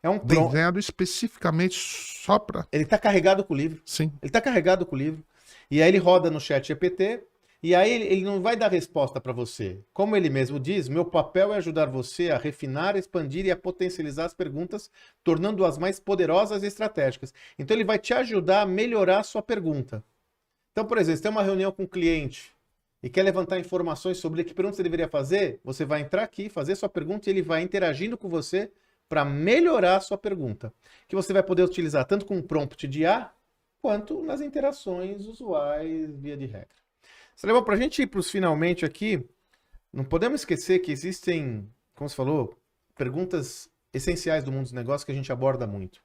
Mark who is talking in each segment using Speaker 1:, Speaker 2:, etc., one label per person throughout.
Speaker 1: É um prompt.
Speaker 2: desenhado especificamente só para...
Speaker 1: Ele está carregado com o livro.
Speaker 2: Sim.
Speaker 1: Ele está carregado com o livro. E aí ele roda no chat GPT. E aí ele não vai dar resposta para você. Como ele mesmo diz, meu papel é ajudar você a refinar, expandir e a potencializar as perguntas, tornando-as mais poderosas e estratégicas. Então ele vai te ajudar a melhorar a sua pergunta. Então, por exemplo, se tem uma reunião com um cliente e quer levantar informações sobre que pergunta você deveria fazer, você vai entrar aqui, fazer sua pergunta e ele vai interagindo com você para melhorar a sua pergunta. Que você vai poder utilizar tanto com um prompt de IA, quanto nas interações usuais via de regra. Você levou para a gente ir para os finalmente aqui. Não podemos esquecer que existem, como você falou, perguntas essenciais do mundo dos negócios que a gente aborda muito.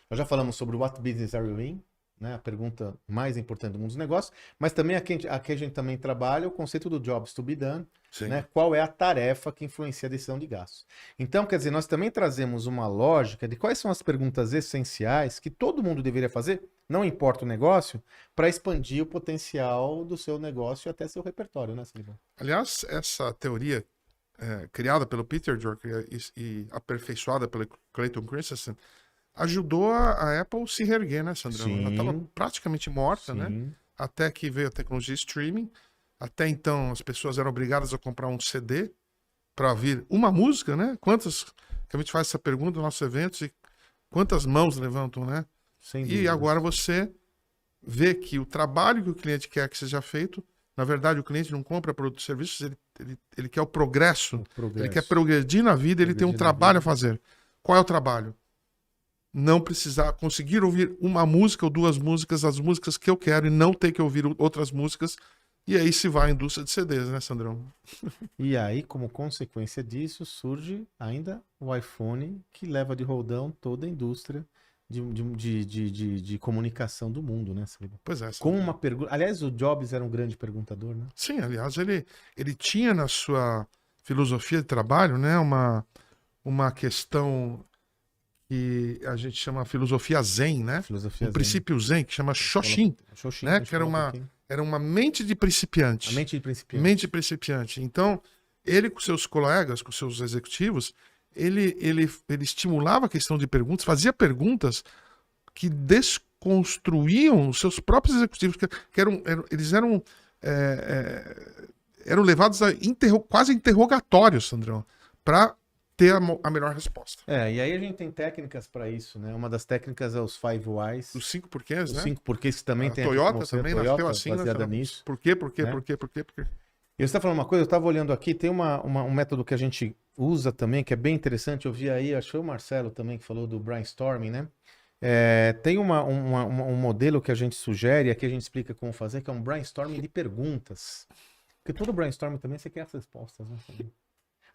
Speaker 1: Nós já falamos sobre What Business Are You In? Né, a pergunta mais importante do mundo dos negócios, mas também aqui a gente também trabalha o conceito do Jobs to be Done, né, qual é a tarefa que influencia a decisão de gastos. Então, quer dizer, nós também trazemos uma lógica de quais são as perguntas essenciais que todo mundo deveria fazer, não importa o negócio, para expandir o potencial do seu negócio e até seu repertório, né, Silvio?
Speaker 2: Aliás, essa teoria criada pelo Peter Drucker e aperfeiçoada pelo Clayton Christensen ajudou a Apple se reerguer, né, Sandrão?
Speaker 1: Sim.
Speaker 2: Ela estava praticamente morta, né?
Speaker 1: Sim.
Speaker 2: Até que veio a tecnologia streaming. Até então, as pessoas eram obrigadas a comprar um CD para ouvir uma música, né? Quantas... Que a gente faz essa pergunta nos nossos eventos e quantas mãos levantam, né?
Speaker 1: Sem
Speaker 2: E
Speaker 1: dúvida.
Speaker 2: agora você vê que o trabalho que o cliente quer que seja feito, na verdade, o cliente não compra produtos e serviços, ele quer o progresso. Ele quer progredir na vida, ele tem um trabalho a fazer. Qual é o trabalho? Não precisar conseguir ouvir uma música ou duas músicas, as músicas que eu quero, e não ter que ouvir outras músicas. E aí se vai a indústria de CDs, né, Sandrão?
Speaker 1: E aí, como consequência disso, surge ainda o iPhone, que leva de roldão toda a indústria de comunicação do mundo, né, Silvio?
Speaker 2: Pois é.
Speaker 1: Com uma pergunta. Aliás, o Jobs era um grande perguntador, né?
Speaker 2: Sim, aliás, ele tinha na sua filosofia de trabalho, né, uma questão que a gente chama filosofia zen, né?
Speaker 1: Filosofia
Speaker 2: Um
Speaker 1: zen.
Speaker 2: princípio zen que chama Shoshin,
Speaker 1: Shoshin,
Speaker 2: né? Que era uma mente de principiante.
Speaker 1: A mente de principiante.
Speaker 2: Mente de principiante. Então, ele com seus colegas, com seus executivos, ele estimulava a questão de perguntas, fazia perguntas que desconstruíam os seus próprios executivos, eles eram levados a quase interrogatórios, Sandrão, para ter a melhor resposta.
Speaker 1: E aí a gente tem técnicas para isso, né? Uma das técnicas é os 5 Whys.
Speaker 2: Os 5 porquês, né?
Speaker 1: Os 5 porquês que também
Speaker 2: a
Speaker 1: tem
Speaker 2: Toyota também nasceu assim,
Speaker 1: baseada nisso.
Speaker 2: Por quê?
Speaker 1: Né?
Speaker 2: E
Speaker 1: você está falando uma coisa, eu estava olhando aqui, tem um método que a gente usa também, que é bem interessante, eu vi aí, acho que foi o Marcelo também que falou do brainstorming, né? Tem um modelo que a gente sugere, aqui a gente explica como fazer, que é um brainstorming de perguntas. Porque todo brainstorming também você quer as respostas, né?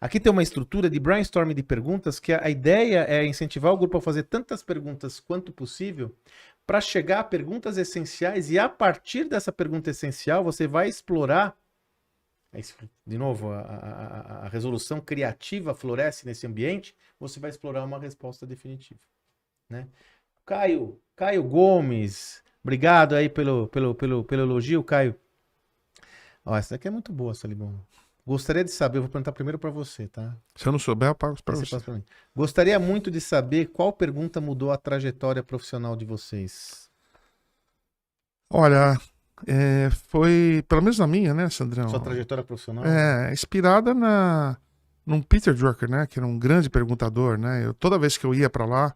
Speaker 1: Aqui tem uma estrutura de brainstorming de perguntas que a ideia é incentivar o grupo a fazer tantas perguntas quanto possível para chegar a perguntas essenciais e a partir dessa pergunta essencial você vai explorar, de novo, a resolução criativa floresce nesse ambiente, você vai explorar uma resposta definitiva, né? Caio Gomes, obrigado aí pelo elogio, Caio. Ó, essa daqui é muito boa, Salibão. Gostaria de saber, eu vou perguntar primeiro para você, tá?
Speaker 2: Se eu não souber, eu pago para você.
Speaker 1: Passa pra mim. Gostaria muito de saber qual pergunta mudou a trajetória profissional de vocês.
Speaker 2: Olha, foi, pelo menos na minha, né, Sandrão?
Speaker 1: Sua trajetória profissional?
Speaker 2: Inspirada num Peter Drucker, né, que era um grande perguntador, né? Toda vez que eu ia para lá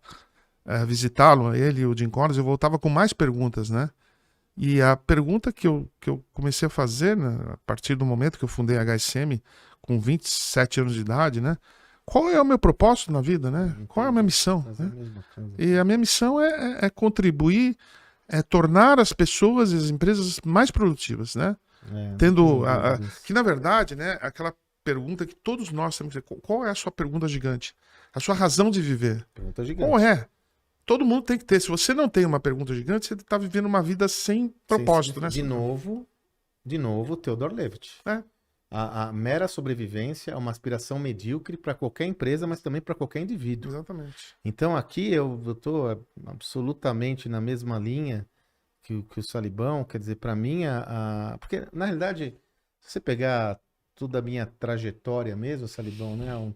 Speaker 2: visitá-lo, ele e o Jim Collins, eu voltava com mais perguntas, né? E a pergunta que eu comecei a fazer, né, a partir do momento que eu fundei a HSM, com 27 anos de idade, né? Qual é o meu propósito na vida, né? Qual é a minha missão? Né? E a minha missão é contribuir, tornar as pessoas e as empresas mais produtivas, né? Que, na verdade, né, aquela pergunta que todos nós temos que dizer, qual é a sua pergunta gigante? A sua razão de viver?
Speaker 1: Pergunta gigante.
Speaker 2: Qual é? Todo mundo tem que ter. Se você não tem uma pergunta gigante, você está vivendo uma vida sem propósito, né?
Speaker 1: De novo, Theodor Levitt. A mera sobrevivência é uma aspiração medíocre para qualquer empresa, mas também para qualquer indivíduo.
Speaker 2: Exatamente.
Speaker 1: Então aqui eu estou absolutamente na mesma linha que o Salibão, quer dizer, para mim, porque na realidade, se você pegar toda a minha trajetória mesmo, Salibão, né?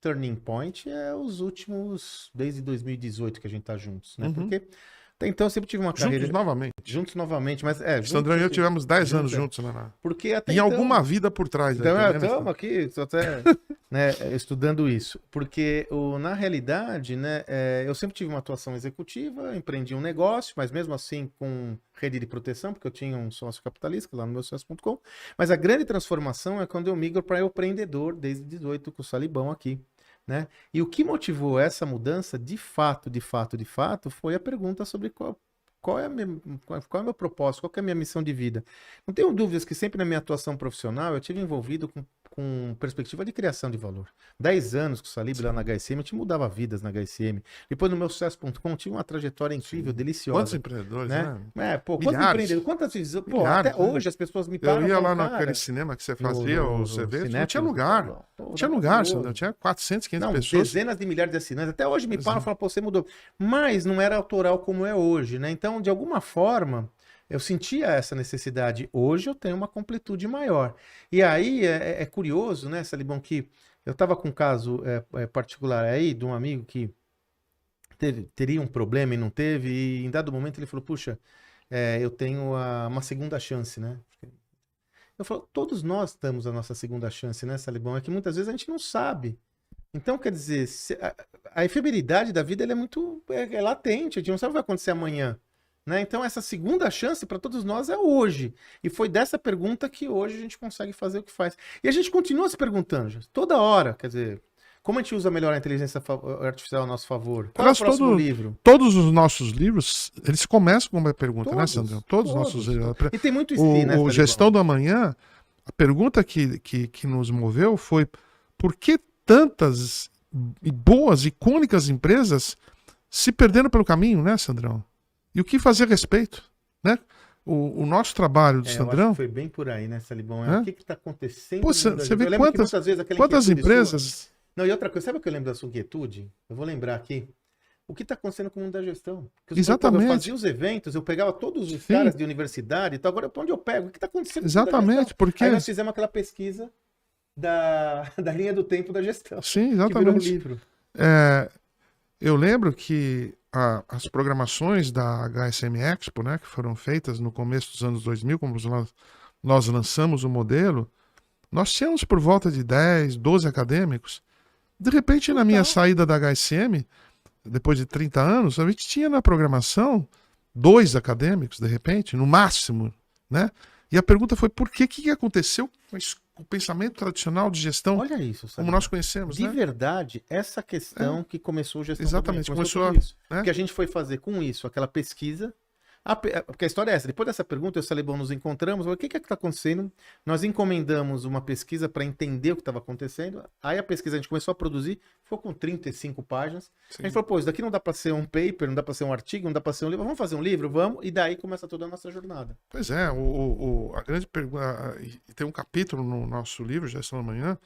Speaker 1: turning point é os últimos, desde 2018 que a gente tá juntos, né?
Speaker 2: Uhum.
Speaker 1: Porque até então eu sempre tive uma carreira...
Speaker 2: Juntos novamente.
Speaker 1: Mas
Speaker 2: Sandrão e eu tivemos 10 anos
Speaker 1: juntos,
Speaker 2: juntos, né?
Speaker 1: Porque até
Speaker 2: Em
Speaker 1: então...
Speaker 2: alguma vida por trás.
Speaker 1: Então,
Speaker 2: aí,
Speaker 1: estamos aqui, estou até né, estudando isso. Porque, na realidade, né, eu sempre tive uma atuação executiva, empreendi um negócio, mas mesmo assim com rede de proteção, porque eu tinha um sócio capitalista lá no meu sócio.com. Mas a grande transformação é quando eu migro para empreendedor, desde 18, com o Salibão aqui. Né? E o que motivou essa mudança, de fato, foi a pergunta sobre qual é o meu propósito, qual é a minha missão de vida. Não tenho dúvidas que sempre na minha atuação profissional eu tive envolvido com perspectiva de criação de valor. 10 anos com o Salib lá na HSM, eu te mudava vidas na HSM. Depois no meu sucesso.com tive uma trajetória incrível, deliciosa.
Speaker 2: Quantos empreendedores, né?
Speaker 1: Quantos empreendedores, quantas vezes?
Speaker 2: Milhares,
Speaker 1: até hoje as pessoas me param.
Speaker 2: Eu ia lá naquele cinema que você fazia, os eventos, não tinha lugar. Não tinha lugar, Sandro. Tinha 400, 500 pessoas.
Speaker 1: Dezenas de milhares de assinantes. Até hoje me param e falam, pô, você mudou. Mas não era autoral como é hoje, né? Então, de alguma forma, eu sentia essa necessidade. Hoje eu tenho uma completude maior. E aí é curioso, né, Salibão, que eu estava com um caso particular aí de um amigo que teria um problema e não teve, e em dado momento ele falou, puxa, eu tenho uma segunda chance, né? Eu falo, todos nós temos a nossa segunda chance, né, Salibão? É que muitas vezes a gente não sabe. Então, quer dizer, a efemeridade da vida ela é muito latente, a gente não sabe o que vai acontecer amanhã. Né? Então, essa segunda chance para todos nós é hoje. E foi dessa pergunta que hoje a gente consegue fazer o que faz. E a gente continua se perguntando, toda hora, quer dizer, como a gente usa melhor a inteligência artificial a nosso favor? Qual é o próximo livro?
Speaker 2: Todos os nossos livros, eles começam com uma pergunta, né, Sandro? Todos os nossos livros.
Speaker 1: E tem muito estilo, né?
Speaker 2: O Gestão do Amanhã, a pergunta que nos moveu foi por que tantas boas, icônicas empresas se perderam pelo caminho, né, Sandrão? E o que fazer a respeito, né? O nosso trabalho do Sandrão...
Speaker 1: Eu acho que foi bem por aí, né, Salibão? O que está acontecendo?
Speaker 2: Pô, você vê quantas empresas...
Speaker 1: Não, e outra coisa, sabe o que eu lembro da sua inquietude? Eu vou lembrar aqui. O que está acontecendo com o mundo da gestão? Porque
Speaker 2: exatamente.
Speaker 1: Eu fazia os eventos, eu pegava todos os caras de universidade, então agora onde eu pego? O que está acontecendo
Speaker 2: exatamente,
Speaker 1: com
Speaker 2: porque...
Speaker 1: Aí nós fizemos aquela pesquisa da linha do tempo da gestão.
Speaker 2: Sim, exatamente.
Speaker 1: Que virou um livro.
Speaker 2: Eu lembro que as programações da HSM Expo, né, que foram feitas no começo dos anos 2000, como nós lançamos o modelo, nós tínhamos por volta de 10, 12 acadêmicos. De repente, na minha saída da HSM, depois de 30 anos, a gente tinha na programação 2 acadêmicos, de repente, no máximo, né? E a pergunta foi, por que aconteceu com o pensamento tradicional de gestão?
Speaker 1: Olha isso, sabe?
Speaker 2: Como nós conhecemos,
Speaker 1: de verdade, essa questão que começou a gestão.
Speaker 2: Exatamente, começou
Speaker 1: isso. Porque a gente foi fazer com isso aquela pesquisa. Porque a história é essa. Depois dessa pergunta, eu e o Salibão nos encontramos. O que está acontecendo? Nós encomendamos uma pesquisa para entender o que estava acontecendo. Aí a pesquisa a gente começou a produzir, ficou com 35 páginas. Sim. A gente falou, pô, isso daqui não dá para ser um paper, não dá para ser um artigo, não dá para ser um livro. Vamos fazer um livro? Vamos. E daí começa toda a nossa jornada.
Speaker 2: Pois é, a grande pergunta. Tem um capítulo no nosso livro, Gestão da Manhã,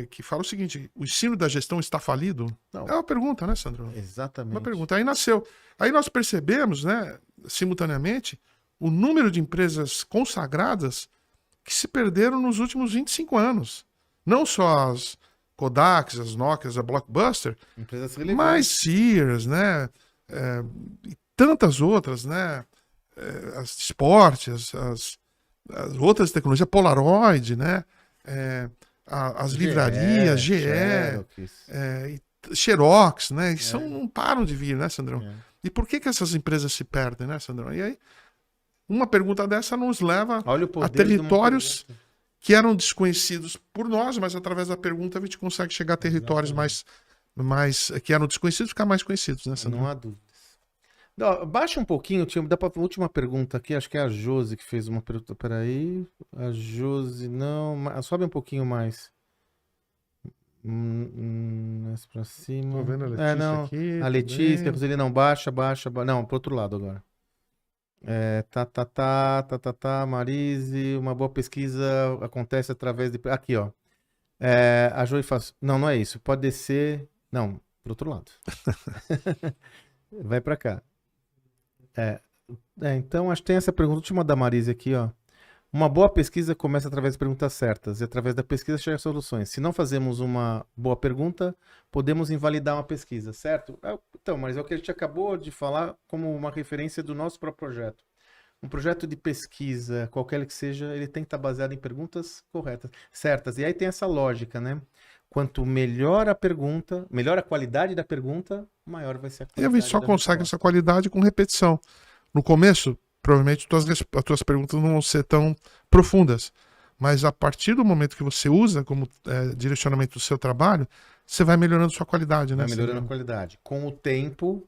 Speaker 2: que fala o seguinte: o ensino da gestão está falido? Não. É uma pergunta, né, Sandro?
Speaker 1: Exatamente.
Speaker 2: Uma pergunta. Aí nasceu. Aí nós percebemos, né, simultaneamente, o número de empresas consagradas que se perderam nos últimos 25 anos. Não só as Kodaks, as Nokias, a Blockbuster, mas Sears, né, e tantas outras, né, as esportes, as outras tecnologias, Polaroid, né, as livrarias, GE, Xerox, né? E não param de vir, né, Sandrão? E por que essas empresas se perdem, né, Sandrão? E aí, uma pergunta dessa nos leva a territórios que eram desconhecidos por nós, mas através da pergunta a gente consegue chegar a territórios mais que eram desconhecidos ficar mais conhecidos, né, Sandrão?
Speaker 1: Não há dúvidas. Não, baixa um pouquinho, dá para última pergunta aqui, acho que é a Josi que fez uma pergunta. Peraí, a Josi, não, sobe um pouquinho mais. Mais pra cima.
Speaker 2: Tô vendo a Letícia aqui.
Speaker 1: A Letícia, ele não, baixa. Não, pro outro lado agora. Marise, uma boa pesquisa acontece através de... Aqui, ó. A Josi faz... Não é isso. Pode descer... Não, pro outro lado. Vai pra cá. Então, acho que tem essa pergunta última da Marise aqui, ó. Uma boa pesquisa começa através de perguntas certas e através da pesquisa chega a soluções. Se não fazemos uma boa pergunta, podemos invalidar uma pesquisa, certo? Então, mas é o que a gente acabou de falar como uma referência do nosso próprio projeto. Um projeto de pesquisa, qualquer que seja, ele tem que estar baseado em perguntas corretas, certas. E aí tem essa lógica, né? Quanto melhor a pergunta, melhor a qualidade da pergunta, maior vai ser a
Speaker 2: E a gente
Speaker 1: qualidade
Speaker 2: só
Speaker 1: da
Speaker 2: consegue
Speaker 1: resposta.
Speaker 2: essa qualidade com repetição. No começo, provavelmente as tuas perguntas não vão ser tão profundas. Mas a partir do momento que você usa como direcionamento do seu trabalho, você vai melhorando sua qualidade, né,
Speaker 1: Vai melhorando a
Speaker 2: Sandro?
Speaker 1: qualidade. Com o tempo,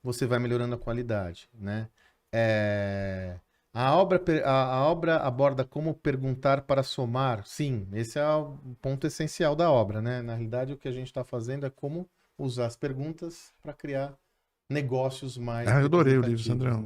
Speaker 1: você vai melhorando a qualidade, né? É, a obra aborda como perguntar para somar. Sim, esse é o ponto essencial da obra, né? Na realidade, o que a gente está fazendo é como usar as perguntas para criar negócios mais
Speaker 2: Ah, eu adorei o livro,
Speaker 1: representativos.
Speaker 2: Sandrão.